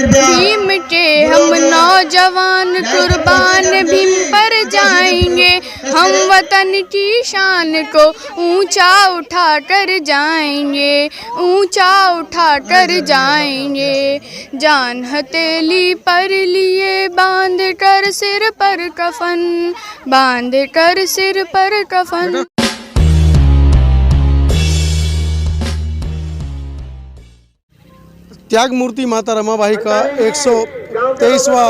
भीम के हम नौजवान कुर्बान भीम पर जाएंगे, हम वतन की शान को ऊंचा उठा कर जाएंगे, ऊंचा उठा कर जाएंगे। जान हथेली पर लिए बांध कर सिर पर कफन, बांध कर सिर पर कफन। त्याग मूर्ति माता रमाबाई का 123वां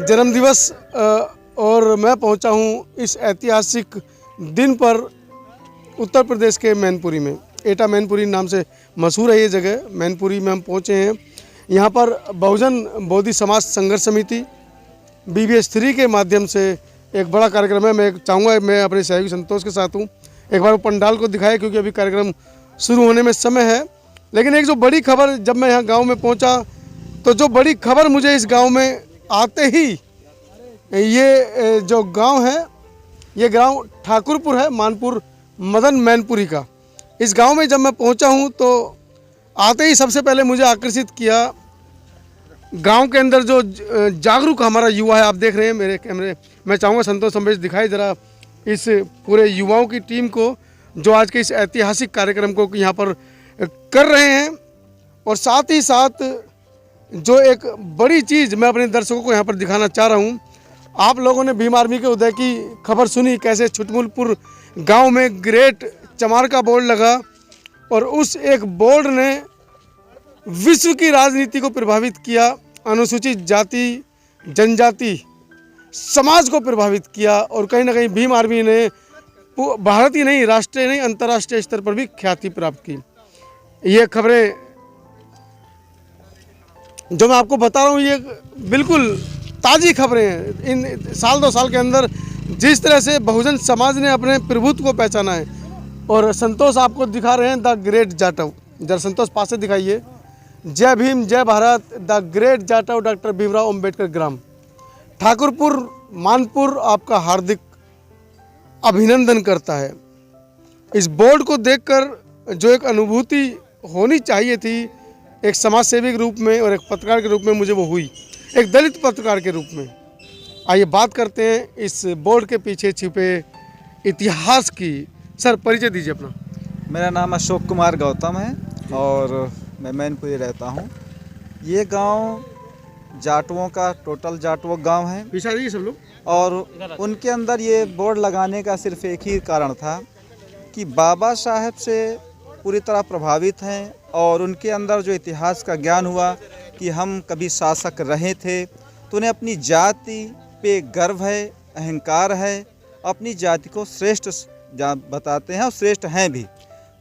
जन्मदिवस और मैं पहुंचा हूं इस ऐतिहासिक दिन पर उत्तर प्रदेश के मैनपुरी में। एटा मैनपुरी नाम से मशहूर है ये जगह। मैनपुरी में हम पहुंचे हैं। यहां पर बहुजन बोधि समाज संघर्ष समिति BBS3 के माध्यम से एक बड़ा कार्यक्रम है। मैं चाहूँगा मैं अपने सहयोगी संतोष के साथ हूँ, एक बार वो पंडाल को दिखाए क्योंकि अभी कार्यक्रम शुरू होने में समय है। लेकिन एक जो बड़ी खबर, जब मैं यहाँ गांव में पहुँचा तो जो बड़ी खबर मुझे इस गांव में आते ही, ये जो गांव है ये गांव ठाकुरपुर है, मानपुर मदन मैनपुरी का। इस गांव में जब मैं पहुंचा हूं तो आते ही सबसे पहले मुझे आकर्षित किया गांव के अंदर जो जागरूक हमारा युवा है। आप देख रहे हैं मेरे कैमरे, मैं चाहूँगा संतोष संवेश दिखाई जरा इस पूरे युवाओं की टीम को जो आज के इस ऐतिहासिक कार्यक्रम को यहाँ पर कर रहे हैं। और साथ ही साथ जो एक बड़ी चीज़ मैं अपने दर्शकों को यहाँ पर दिखाना चाह रहा हूँ, आप लोगों ने भीम आर्मी के उदय की खबर सुनी, कैसे छुटमुलपुर गांव में ग्रेट चमार का बोर्ड लगा और उस एक बोर्ड ने विश्व की राजनीति को प्रभावित किया, अनुसूचित जाति जनजाति समाज को प्रभावित किया और कहीं ना कहीं भीम आर्मी ने भारत ही नहीं, राष्ट्रीय नहीं, अंतर्राष्ट्रीय स्तर पर भी ख्याति प्राप्त की। ये खबरें जो मैं आपको बता रहा हूँ ये बिल्कुल ताज़ी खबरें हैं। इन साल 2 साल के अंदर जिस तरह से बहुजन समाज ने अपने प्रभुत्व को पहचाना है। और संतोष आपको दिखा रहे हैं द ग्रेट जाटव, जरा संतोष पास से दिखाइए। जय भीम जय Bharat, the great Jatav doctor Bhimrao Ambedkar ग्राम ठाकुरपुर मानपुर आपका हार्दिक अभिनंदन करता है। इस बोर्ड को देखकर जो एक अनुभूति होनी चाहिए थी एक समाज सेवी के रूप में और एक पत्रकार के रूप में, मुझे वो हुई, एक दलित पत्रकार के रूप में। आइए बात करते हैं इस बोर्ड के पीछे छिपे इतिहास की। सर परिचय दीजिए अपना। मेरा नाम अशोक कुमार गौतम है और मैं मैनपुरी रहता हूँ। ये गांव जाटवों का टोटल जाटवों गांव है। पीछे आइए सब लोग। और उनके अंदर ये बोर्ड लगाने का सिर्फ एक ही कारण था कि बाबा साहेब से पूरी तरह प्रभावित हैं और उनके अंदर जो इतिहास का ज्ञान हुआ कि हम कभी शासक रहे थे, तो उन्हें अपनी जाति पे गर्व है, अहंकार है, अपनी जाति को श्रेष्ठ बताते हैं और श्रेष्ठ हैं भी।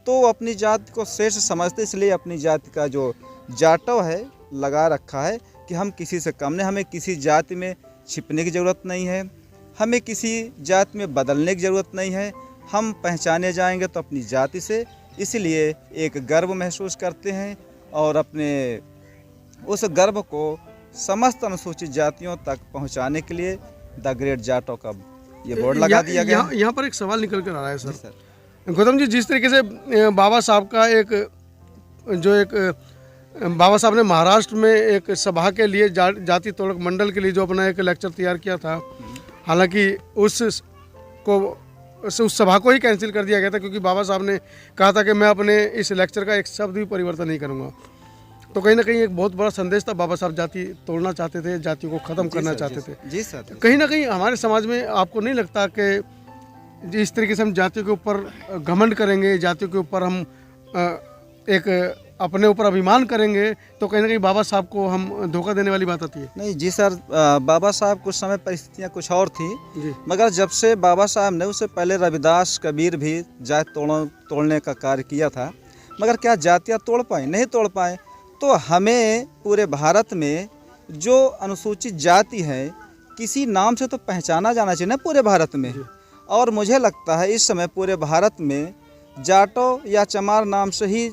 तो अपनी जाति को श्रेष्ठ समझते, इसलिए अपनी जाति का जो जाटव है लगा रखा है कि हम किसी से कम नहीं, हमें किसी जाति में छिपने की ज़रूरत नहीं है, हमें किसी जाति में बदलने की ज़रूरत नहीं है, हम पहचाने जाएंगे तो अपनी जाति से। इसलिए एक गर्व महसूस करते हैं और अपने उस गर्व को समस्त अनुसूचित जातियों तक पहुंचाने के लिए द ग्रेट जाटव का ये बोर्ड लगा दिया गया। यहाँ पर एक सवाल निकल कर आ रहा है सर। गौतम जी, जिस तरीके से बाबा साहब का बाबा साहब ने महाराष्ट्र में एक सभा के लिए जाति तोड़क मंडल के लिए जो अपना एक लेक्चर तैयार किया था, हालांकि उस सभा को ही कैंसिल कर दिया गया था क्योंकि बाबा साहब ने कहा था कि मैं अपने इस लेक्चर का एक शब्द भी परिवर्तन नहीं करूंगा। तो कहीं ना कहीं एक बहुत बड़ा संदेश था। बाबा साहब जाति तोड़ना चाहते थे, जाति को ख़त्म करना चाहते थे। जी सर। कहीं ना कहीं हमारे समाज में आपको नहीं लगता कि जिस तरीके से हम जातियों के ऊपर घमंड करेंगे, जातियों के ऊपर हम एक अपने ऊपर अभिमान करेंगे, तो कहीं ना कहीं बाबा साहब को हम धोखा देने वाली बात आती है? नहीं जी सर, बाबा साहब कुछ समय परिस्थितियाँ कुछ और थी, मगर जब से बाबा साहब ने, उससे पहले रविदास कबीर भी जाति तोड़ने का कार्य किया था, मगर क्या जातियाँ तोड़ पाए? नहीं तोड़ पाए। तो हमें पूरे भारत में जो अनुसूचित जाति है किसी नाम से तो पहचाना जाना चाहिए ना पूरे भारत में। और मुझे लगता है इस समय पूरे भारत में जाटो या चमार नाम से ही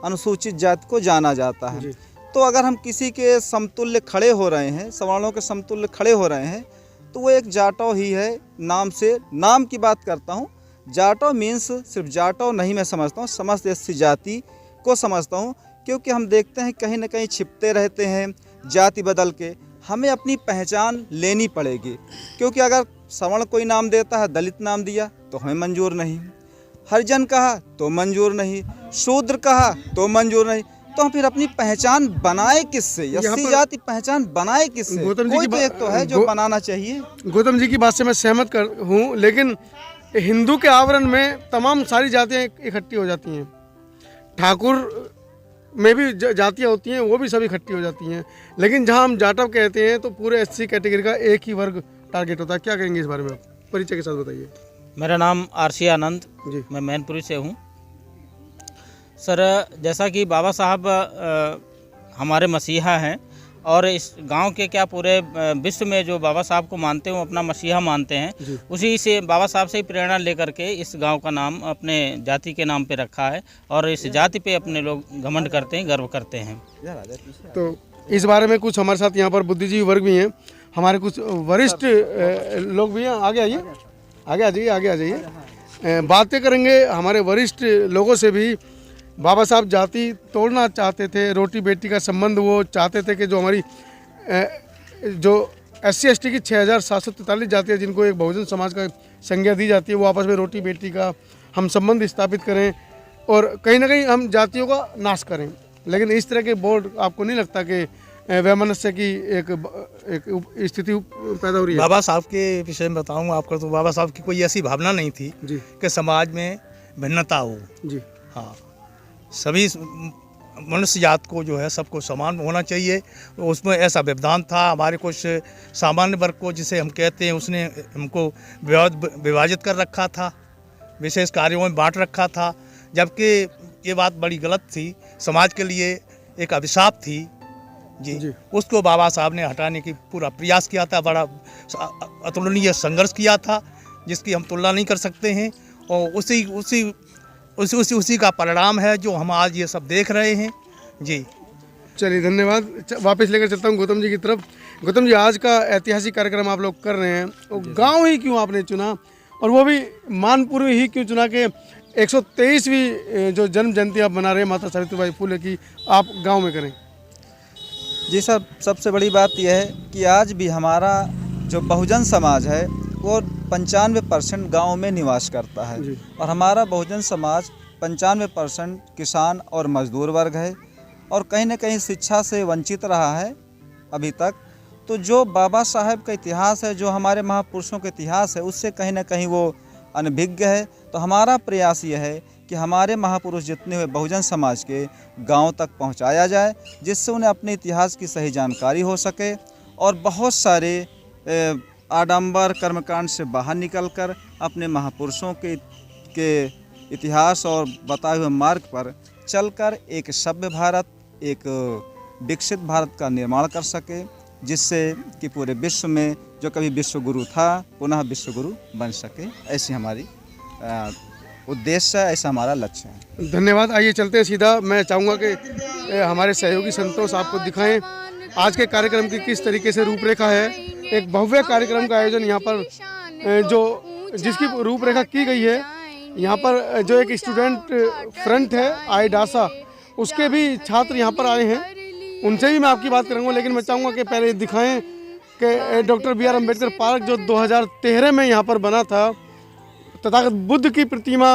अनुसूचित जाति को जाना जाता है। तो अगर हम किसी के समतुल्य खड़े हो रहे हैं, सवर्णों के समतुल्य खड़े हो रहे हैं, तो वो एक जाटो ही है। नाम से, नाम की बात करता हूँ, जाटो मीन्स सिर्फ जाटो नहीं मैं समझता हूँ, समस्त एससी जाति को समझता हूँ क्योंकि हम देखते हैं कहीं ना कहीं छिपते रहते हैं जाति बदल के। हमें अपनी पहचान लेनी पड़ेगी, क्योंकि अगर सवर्ण कोई नाम देता है, दलित नाम दिया तो हमें मंजूर नहीं, हरिजन कहा तो मंजूर नहीं, शूद्र कहा तो मंजूर नहीं, तो हम फिर अपनी पहचान बनाए किससे? एससी जाति पहचान बनाए किससे? कोई तो एक तो है जो बनाना चाहिए। गौतम जी की बात से मैं सहमत हूँ, लेकिन हिंदू के आवरण में तमाम सारी जातियाँ इकट्ठी हो जाती हैं। ठाकुर में भी जातियाँ होती हैं, वो भी सब इकट्ठी हो जाती हैं, लेकिन जहाँ हम जाटव कहते हैं तो पूरे एससी कैटेगरी का एक ही वर्ग टारगेट होता है। क्या कहेंगे इस बारे में आप? परिचय के साथ बताइए। मेरा नाम आरसी आनंद जी, मैं मैनपुरी से हूँ। सर, जैसा कि बाबा साहब हमारे मसीहा हैं और इस गांव के क्या पूरे विश्व में जो बाबा साहब को मानते हैं वो अपना मसीहा मानते हैं। उसी से बाबा साहब से ही प्रेरणा लेकर के इस गांव का नाम अपने जाति के नाम पे रखा है और इस जाति पे अपने लोग घमंड करते हैं, गर्व करते हैं। तो इस बारे में कुछ हमारे साथ यहाँ पर बुद्धिजीवी वर्ग भी हैं, हमारे कुछ वरिष्ठ लोग भी हैं। आगे आइए, आगे आ जाइए, आगे आ जाइए। बातें करेंगे हमारे वरिष्ठ लोगों से भी। बाबा साहब जाति तोड़ना चाहते थे, रोटी बेटी का संबंध वो चाहते थे कि जो हमारी जो SC ST की 6743 जातियाँ जिनको एक बहुजन समाज का संज्ञा दी जाती है, वो आपस में रोटी बेटी का हम संबंध स्थापित करें और कहीं ना कहीं हम जातियों का नाश करें। लेकिन इस तरह के बोर्ड आपको नहीं लगता कि वैमनस्य की एक स्थिति पैदा हो रही है? बाबा साहब के विषय में बताऊँ आपको तो बाबा साहब की कोई ऐसी भावना नहीं थी जी कि समाज में भिन्नता हो। जी, हाँ, सभी मनुष्य जात को जो है सबको समान होना चाहिए। उसमें ऐसा व्यवधान था। हमारे कुछ सामान्य वर्ग को जिसे हम कहते हैं उसने हमको विभाजित कर रखा था, विशेष कार्यों में बांट रखा था, जबकि ये बात बड़ी गलत थी, समाज के लिए एक अभिशाप थी जी। उसको बाबा साहब ने हटाने की पूरा प्रयास किया था, बड़ा अतुलनीय संघर्ष किया था जिसकी हम तुलना नहीं कर सकते हैं। और उसी का परिणाम है जो हम आज ये सब देख रहे हैं जी। चलिए, धन्यवाद। वापस लेकर चलता हूँ गौतम जी की तरफ। गौतम जी, आज का ऐतिहासिक कार्यक्रम आप लोग कर रहे हैं, तो गांव ही क्यों आपने चुना और वो भी मानपुर ही क्यों चुना कि 123वीं जो जन्म जयंती आप मना रहे हैं माता सावित्रीबाई फुले की, आप गांव में करें? जी सर, सबसे बड़ी बात यह है कि आज भी हमारा जो बहुजन समाज है वो 95% गाँव में निवास करता है और हमारा बहुजन समाज 95% किसान और मजदूर वर्ग है और कहीं ना कहीं शिक्षा से वंचित रहा है अभी तक। तो जो बाबा साहब का इतिहास है, जो हमारे महापुरुषों का इतिहास है, उससे कहीं ना कहीं वो अनभिज्ञ है। तो हमारा प्रयास ये है कि हमारे महापुरुष जितने हुए बहुजन समाज के गांव तक पहुंचाया जाए, जिससे उन्हें अपने इतिहास की सही जानकारी हो सके और बहुत सारे आडंबर कर्मकांड से बाहर निकलकर अपने महापुरुषों के इतिहास और बताए हुए मार्ग पर चलकर एक सभ्य भारत, एक विकसित भारत का निर्माण कर सके, जिससे कि पूरे विश्व में जो कभी विश्व गुरु था पुनः विश्व गुरु बन सके। ऐसी हमारी उद्देश्य है, ऐसा हमारा लक्ष्य है। धन्यवाद। आइए चलते हैं सीधा। मैं चाहूँगा कि हमारे सहयोगी संतोष आपको दिखाएं आज के कार्यक्रम की किस तरीके से रूपरेखा है। एक भव्य कार्यक्रम का आयोजन यहाँ पर जिसकी रूपरेखा की गई है, यहाँ पर जो एक स्टूडेंट फ्रंट है आईडासा, उसके भी छात्र यहाँ पर आए हैं, उनसे भी मैं आपकी बात करूँगा। लेकिन मैं चाहूँगा कि पहले दिखाएं कि डॉक्टर BR अम्बेडकर पार्क जो 2013 में यहाँ पर बना था, तथागत बुद्ध की प्रतिमा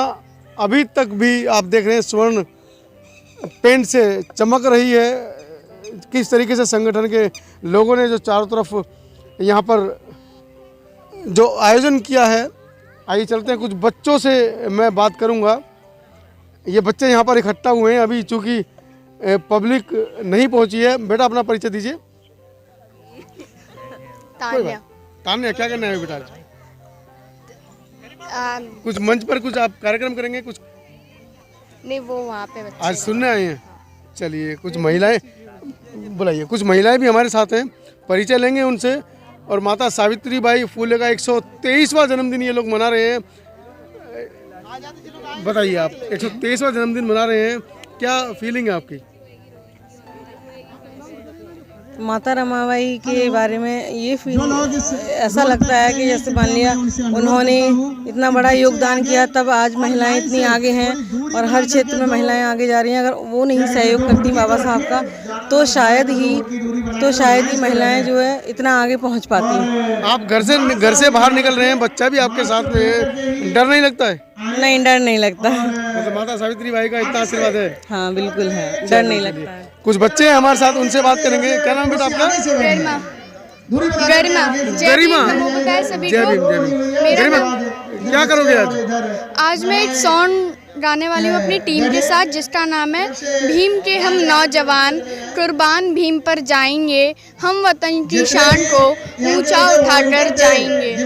अभी तक भी आप देख रहे हैं स्वर्ण पेंट से चमक रही है। किस तरीके से संगठन के लोगों ने जो चारों तरफ यहाँ पर जो आयोजन किया है। आइए चलते हैं, कुछ बच्चों से मैं बात करूँगा। ये बच्चे यहाँ पर इकट्ठा हुए हैं, अभी चूँकि पब्लिक नहीं पहुँची है। बेटा अपना परिचय दीजिए। तान्या, क्या करना है बेटा? कुछ मंच पर कुछ आप कार्यक्रम करेंगे? कुछ नहीं, वो वहाँ पे बच्चे आज सुनने आए हैं। चलिए, कुछ महिलाएं बुलाइए। कुछ महिलाएं भी हमारे साथ हैं, परिचय लेंगे उनसे। और माता सावित्रीबाई फुले का 123वां जन्मदिन ये लोग मना रहे हैं। बताइए, आप 123वां जन्मदिन मना रहे हैं, क्या फीलिंग है आपकी? माता रमाबाई के बारे में ये ऐसा लगता है कि जैसे मान लिया उन्होंने इतना बड़ा योगदान किया, तब आज महिलाएं इतनी आगे हैं और हर क्षेत्र में महिलाएं आगे जा रही हैं। अगर वो नहीं सहयोग करती बाबा साहब का तो शायद ही महिलाएं जो है इतना आगे पहुंच पाती। आप घर से बाहर निकल रहे हैं, बच्चा भी आपके साथ में है, डर नहीं लगता है? नहीं, डर नहीं लगता। मतलब माता सावित्री बाई का इतना आशीर्वाद है? हाँ बिल्कुल है, डर नहीं लगता है। कुछ बच्चे हैं हमारे साथ, उनसे बात करेंगे। क्या नाम बेटा आपका? गरिमा। गरिमा। बताए सभी जय को। भीम, जय भीम। मेरा गरिमा, नाम- क्या करोगे आज? आज मैं एक सॉन्ग गाने वाली हूँ अपनी टीम के साथ, जिसका नाम है भीम के हम नौजवान कुर्बान भीम पर जाएंगे, हम वतन की शान को ऊंचा उठाकर जाएंगे।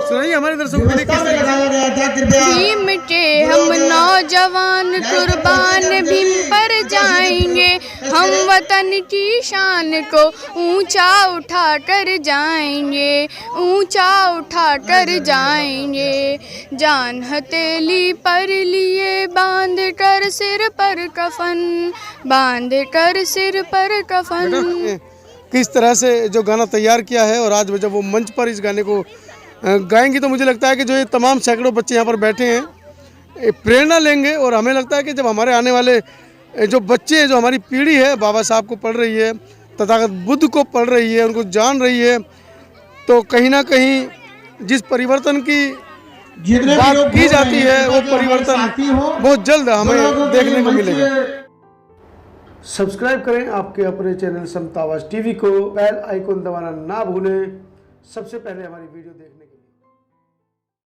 सुनाइए हमारे दर्शकों के लिए किस तरीके से। भीम के हम नौजवान कुर्बान भीम पर जाएंगे, हम वतन की शान को ऊंचा उठाकर जाएंगे, ऊंचा उठाकर जाएंगे। जान हथेली पर लिए बांध कर सिर पर कफन, बांध कर सिर पर कफन। किस तरह से जो गाना तैयार किया है, और आज जब वो मंच पर इस गाने को गाएंगी तो मुझे लगता है कि जो ये तमाम सैकड़ों बच्चे यहाँ पर बैठे हैं प्रेरणा लेंगे। और हमें लगता है कि जब हमारे आने वाले जो बच्चे हैं, जो हमारी पीढ़ी है बाबा साहब को पढ़ रही है, तथागत बुद्ध को पढ़ रही है, उनको जान रही है, तो कहीं ना कहीं जिस परिवर्तन की बात की जाती है वो परिवर्तन बहुत जल्द हमें देखने को मिलेगा। सब्सक्राइब करें आपके अपने चैनल समता आवाज़ टीवी को, बेल आइकन दबाना ना भूलें, सबसे पहले हमारी वीडियो देखने